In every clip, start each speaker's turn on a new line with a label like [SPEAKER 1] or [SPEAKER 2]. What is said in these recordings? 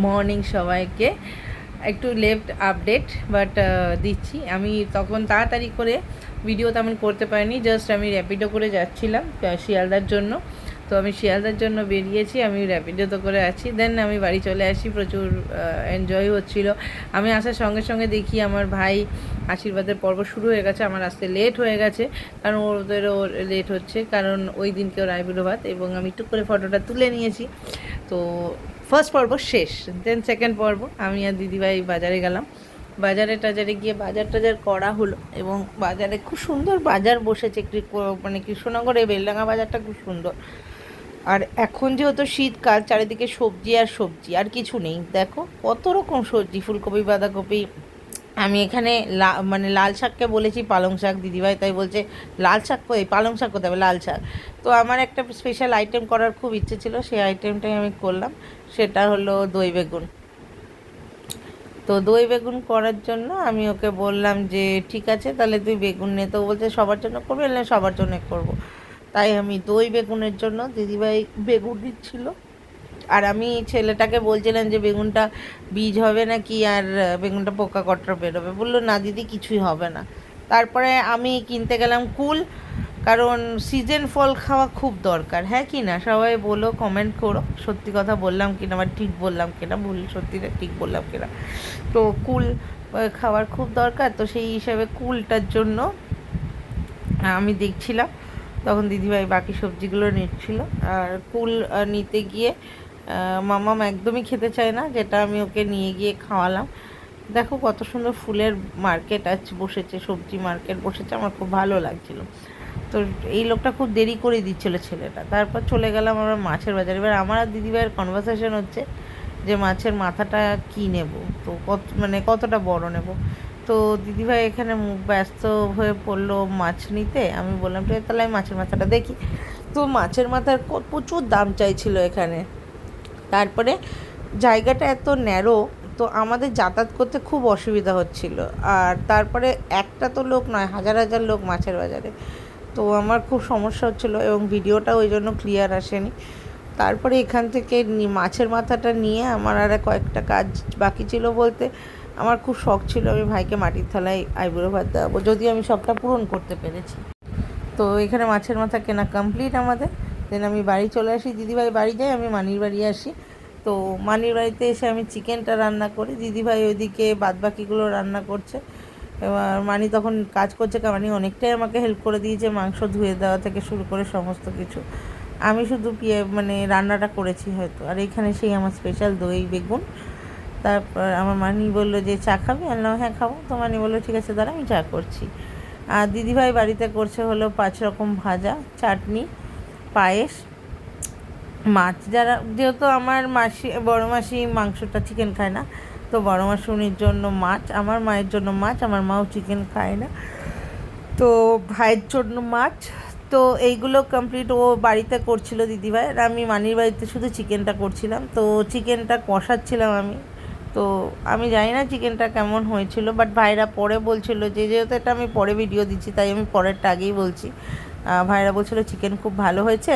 [SPEAKER 1] Morning সবাইকে। একটু left update but দিচ্ছি। আমি তখন তাড়াতাড়ি করে ভিডিও তেমন করতে পারিনি, জাস্ট আমি র্যাপিডো করে যাচ্ছিলাম শিয়ালদার জন্য। তো আমি শিয়ালদার জন্য বেরিয়েছি, আমি র্যাপিডোতে করে আছি। দেন আমি বাড়ি চলে আসি, প্রচুর এনজয় হচ্ছিল। আমি আসার সঙ্গে সঙ্গে দেখি আমার ভাই আশীর্বাদের পর্ব শুরু হয়ে গেছে। আমার আসতে লেট হয়ে গেছে, কারণ ওদেরও লেট হচ্ছে, কারণ ওই দিনকে ওর আইবুড়ো ভাত, এবং আমি টুক করে ফটোটা তুলে নিয়েছি। তো ফার্স্ট পর্ব শেষ। দেন সেকেন্ড পর্ব আমি আর দিদিভাই বাজারে গেলাম। টাজারে গিয়ে বাজার টাজার করা হলো, এবং বাজারে খুব সুন্দর বাজার বসেছে। মানে কৃষ্ণনগরে বেলডাঙ্গা বাজারটা খুব সুন্দর। আর এখন যেহেতু শীতকাল, চারিদিকে সবজি আর সবজি, আর কিছু নেই। দেখো কত রকম সবজি, ফুলকপি, বাঁধাকপি। আমি এখানে মানে লাল শাককে বলেছি পালং শাক, দিদিভাই তাই বলছে লাল শাক এই পালং শাক কোথায় হবে, লাল শাক। তো আমার একটা স্পেশাল আইটেম করার খুব ইচ্ছে ছিল, সেই আইটেমটাই আমি করলাম। সেটা হলো দই বেগুন। তো দই বেগুন করার জন্য আমি ওকে বললাম যে ঠিক আছে, তাহলে তুই বেগুন নে। তো বলছে সবার জন্য করবি, না সবার জন্য করব। তাই আমি দই বেগুনের জন্য দিদিভাই বেগুন দিচ্ছিল। আর আমি ছেলেটাকে বলছিলাম যে বেগুনটা বীজ হবে না কি, আর বেগুনটা পোকা কটরা বেরোবে। বললো না দিদি, কিছুই হবে না। তারপরে আমি কিনতে গেলাম কুল, কারণ সিজন ফল খাওয়া খুব দরকার, হ্যাঁ কি না? সবাই বলো, কমেন্ট করো সত্যি কথা বললাম কিনা, বা ঠিক বললাম কিনা, ভুল সত্যিটা ঠিক বললাম কিনা। তো কুল খাওয়ার খুব দরকার, তো সেই হিসাবে কুলটার জন্য আমি দেখছিলাম। তখন দিদিভাই বাকি সবজিগুলো নিচ্ছিল। আর কুল নিতে গিয়ে মামাম একদমই খেতে চায় না, যেটা আমি ওকে নিয়ে গিয়ে খাওয়ালাম। দেখো কত সুন্দর ফুলের মার্কেট আজ বসেছে, সবজি মার্কেট বসেছে, আমার খুব ভালো লাগছিল। তো এই লোকটা খুব দেরি করে দিচ্ছিলো ছেলেটা। তারপর চলে গেলাম আমরা মাছের বাজারে। এবার আমার আর দিদিভাইয়ের কনভারসেশন হচ্ছে যে মাছের মাথাটা কী নেব, তো কতটা বড় নেব। তো দিদিভাই এখানে মুখ ব্যস্ত হয়ে পড়লো মাছ নিতে। আমি বললাম ঠিক আছে, তাহলে আমি মাছের মাথাটা দেখি। তো মাছের মাথার প্রচুর দাম চাইছিল এখানে। তারপরে জায়গাটা এত ন্যারো, তো আমাদের যাতায়াত করতে খুব অসুবিধা হচ্ছিল। আর তারপরে একটা তো লোক নয়, হাজার হাজার লোক মাছের বাজারে। তো আমার খুব সমস্যা হচ্ছিলো, এবং ভিডিওটা ওই জন্য ক্লিয়ার আসেনি। তারপরে এখান থেকে মাছের মাথাটা নিয়ে আমার আর কয়েকটা কাজ বাকি ছিল। বলতে আমার খুব শখ ছিল আমি ভাইকে মাটির থালায় আইবুড়ো ভাত দেওয়াবো, যদিও আমি সবটা পূরণ করতে পেরেছি। তো এখানে মাছের মাথা কেনা কমপ্লিট আমাদের। দেন আমি বাড়ি চলে আসি, দিদিভাই বাড়ি যাই, আমি মানির বাড়ি আসি। তো মানির বাড়িতে এসে আমি চিকেনটা রান্না করি, দিদিভাই ওইদিকে বাদবাকিগুলো রান্না করছে। এবার মানি তখন কাজ করছে, মানি অনেকটাই আমাকে হেল্প করে দিয়েছে, মাংস ধুয়ে দেওয়া থেকে শুরু করে সমস্ত কিছু। আমি শুধু রান্নাটা করেছি হয়তো। আর এখানে সেই আমার স্পেশাল দই বেগুন। তারপর আমার মানি বললো যে চা খাবি, আর না হ্যাঁ খাবো। তো মানি বললো ঠিক আছে দাঁড়া, আমি চা করছি। আর দিদিভাই বাড়িতে করছে হলো 5 রকম ভাজা, চাটনি, পায়েস, মাছ। যেহেতু আমার বড় মাসি মাংসটা চিকেন খায় না, তো বড় মাসুনির জন্য মাছ, আমার মায়ের জন্য মাছ, আমার মাও চিকেন খায় না, তো ভাইয়ের জন্য মাছ। তো এইগুলো কমপ্লিট ও বাড়িতে করছিল দিদিভাই, আর আমি মানির বাড়িতে শুধু চিকেনটা করছিলাম। তো চিকেনটা কষাচ্ছিলাম আমি। তো আমি জানি না চিকেনটা কেমন হয়েছিল, বাট ভাইরা পরে বলছিল যে, যেহেতু এটা আমি পরে ভিডিও দিচ্ছি তাই আমি পরেরটা আগেই বলছি। ভাইরা বলছিল চিকেন খুব ভালো হয়েছে,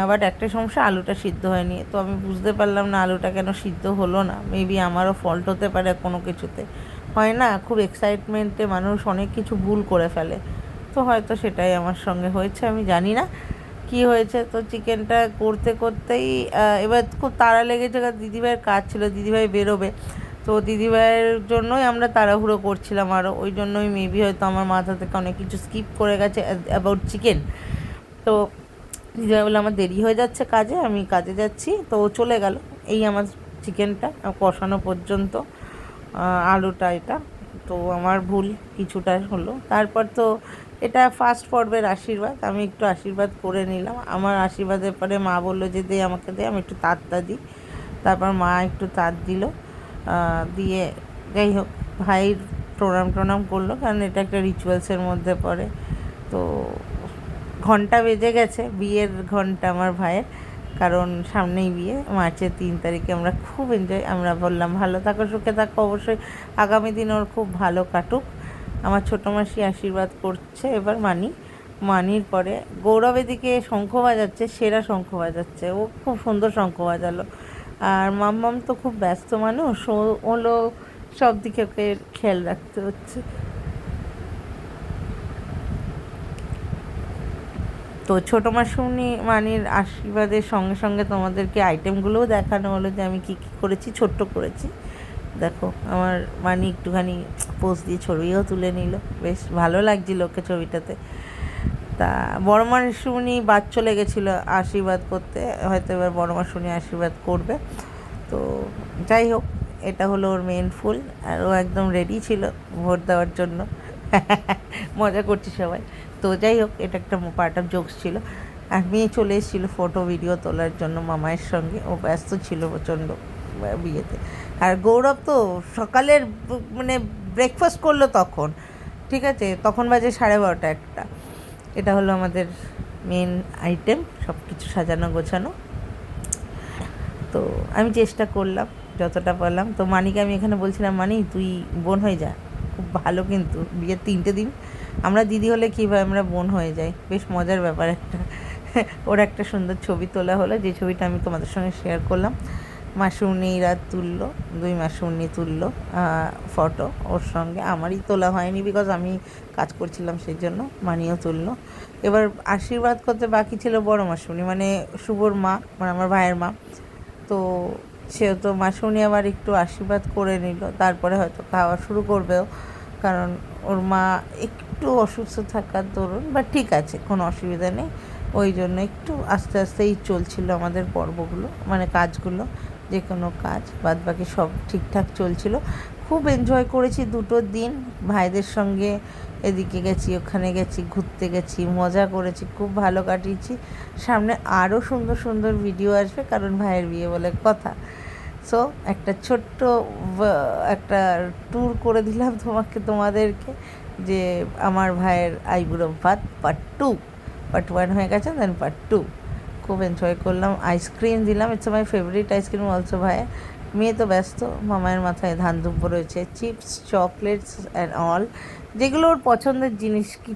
[SPEAKER 1] বাট একটা সমস্যা, আলুটা সিদ্ধ হয়নি। তো আমি বুঝতে পারলাম না আলুটা কেন সিদ্ধ হলো না। মেবি আমারও ফল্ট হতে পারে কোনো কিছুতে, হয় না খুব এক্সাইটমেন্টে মানুষ অনেক কিছু ভুল করে ফেলে। তো হয়তো সেটাই আমার সঙ্গে হয়েছে, আমি জানি না কি হয়েছে। তো চিকেনটা করতে করতেই এবার খুব তাড়া লেগেছে, কারণ দিদিভাইয়ের কাজ ছিল, দিদিভাই বেরোবে। তো দিদিভাইয়ের জন্যই আমরা তাড়াহুড়ো করছিলাম আরও, ওই জন্যই মেবি হয়তো আমার মাথা থেকে অনেক কিছু স্কিপ করে গেছে অ্যাবাউট চিকেন। তো দিদিভাই বলে আমার দেরি হয়ে যাচ্ছে কাজে, আমি কাজে যাচ্ছি। তো চলে গেল। এই আমার চিকেনটা কষানো পর্যন্ত, আলুটা এটা। তো আমার ভুল কিছুটা হলো। তারপর তো এটা ফার্স্ট পর্বের আশীর্বাদ, আমি একটু আশীর্বাদ করে নিলাম। আমার আশীর্বাদের পরে মা বললো যে দে আমাকে দে, আমি একটু তাঁতটা দিই। তারপর মা একটু তাঁত দিল, দিয়ে যাই হোক ভাইয়ের প্রণাম করলো, কারণ এটা একটা রিচুয়ালসের মধ্যে পড়ে। তো ঘন্টা বেজে গেছে, বিয়ের ঘন্টা আমার ভাইয়ের, কারণ সামনেই বিয়ে, মার্চের 3 তারিখে। আমরা খুব এনজয়, আমরা বললাম ভালো থাকো সুখে থাকো, অবশ্যই আগামী দিন ওর খুব ভালো কাটুক। আমার ছোটো মাসি আশীর্বাদ করছে এবার মানির পরে গৌরব এদিকে শঙ্খ বাজাচ্ছে, সেরা শঙ্খ বাজাচ্ছে, ও খুব সুন্দর শঙ্খ বাজালো। আর মাম্মাম তো খুব ব্যস্ত মানুষ, ও হলো সব দিকে ওকে খেয়াল রাখতে হচ্ছে। তো ছোটো মাসুমনি মানির আশীর্বাদের সঙ্গে সঙ্গে তোমাদেরকে আইটেমগুলোও দেখানো হলো যে আমি কী কী করেছি, ছোট্ট করেছি। দেখো আমার মানি একটুখানি পোজ দিয়ে ছবিও তুলে নিল, বেশ ভালো লাগছিল ওকে ছবিটাতে। তা বড় মাসুমনি বাদ চলে গেছিলো আশীর্বাদ করতে, হয়তো এবার বড় মাসুমনি আশীর্বাদ করবে। তো যাই হোক, এটা হলো ওর মেন ফুল, আর ও একদম রেডি ছিল ভোট দেওয়ার জন্য। মজা করছি সবাই। তো যাই হোক, এটা একটা পার্ট অফ জোকস ছিল। আর মেয়ে চলে এসেছিলো ফটো ভিডিও তোলার জন্য মামায়ের সঙ্গে, ও ব্যস্ত ছিল প্রচণ্ড বিয়েতে। আর গৌরব তো সকালের মানে ব্রেকফাস্ট করলো তখন, ঠিক আছে, তখন বাজে 12:30 একটা। এটা হলো আমাদের মেন আইটেম, সব কিছু সাজানো গোছানো। তো আমি চেষ্টা করলাম যতটা পারলাম। তো মানিকে আমি এখানে বলছিলাম, মানি তুই বোন হয়ে যা, খুব ভালো, কিন্তু বিয়ের 3টে দিন আমরা দিদি হলে কীভাবে আমরা বোন হয়ে যাই, বেশ মজার ব্যাপার একটা। ওর একটা সুন্দর ছবি তোলা হলো, যে ছবিটা আমি তোমাদের সঙ্গে শেয়ার করলাম। মাসুমনিরা তুললো, 2 মাসুমনি তুললো ফটো ওর সঙ্গে। আমারই তোলা হয়নি, বিকজ আমি কাজ করছিলাম, সেই জন্য। মানিও তুললো। এবার আশীর্বাদ করতে বাকি ছিল বড় মাসুমনি, মানে শুভর মা, মানে আমার ভাইয়ের মা। তো সেহেতু মাসুমনি আবার একটু আশীর্বাদ করে নিল, তারপরে হয়তো খাওয়া শুরু করবেও, কারণ ওর মা একটু অসুস্থ থাকার দরুন, বা ঠিক আছে, কোনো অসুবিধা নেই। ওই জন্য একটু আস্তে আস্তেই চলছিল আমাদের পর্বগুলো, মানে কাজগুলো, যে কোনো কাজ, বাদ বাকি সব ঠিকঠাক চলছিল। খুব এনজয় করেছি 2টো দিন ভাইদের সঙ্গে, এদিকে গেছি, ওখানে গেছি, ঘুরতে গেছি, মজা করেছি, খুব ভালো কাটিয়েছি। সামনে আরও সুন্দর সুন্দর ভিডিও আসবে, কারণ ভাইয়ের বিয়ে বলে কথা। সো একটা ছোট্ট একটা ট্যুর করে দিলাম তোমাদেরকে, যে আমার ভাইয়ের আইবুড়ো ভাত পার্ট 1 হয়ে গেছে, দেন পার্ট 2। খুব এনজয় করলাম, আইসক্রিম দিলাম, it's my favourite ice cream also ভাইয়ের। মেয়ে তো ব্যস্ত, মামায়ের মাথায় ধান ধুব্ব রয়েছে, চিপস, চকলেটস অ্যান্ড অল, যেগুলো ওর পছন্দের জিনিস। কিছু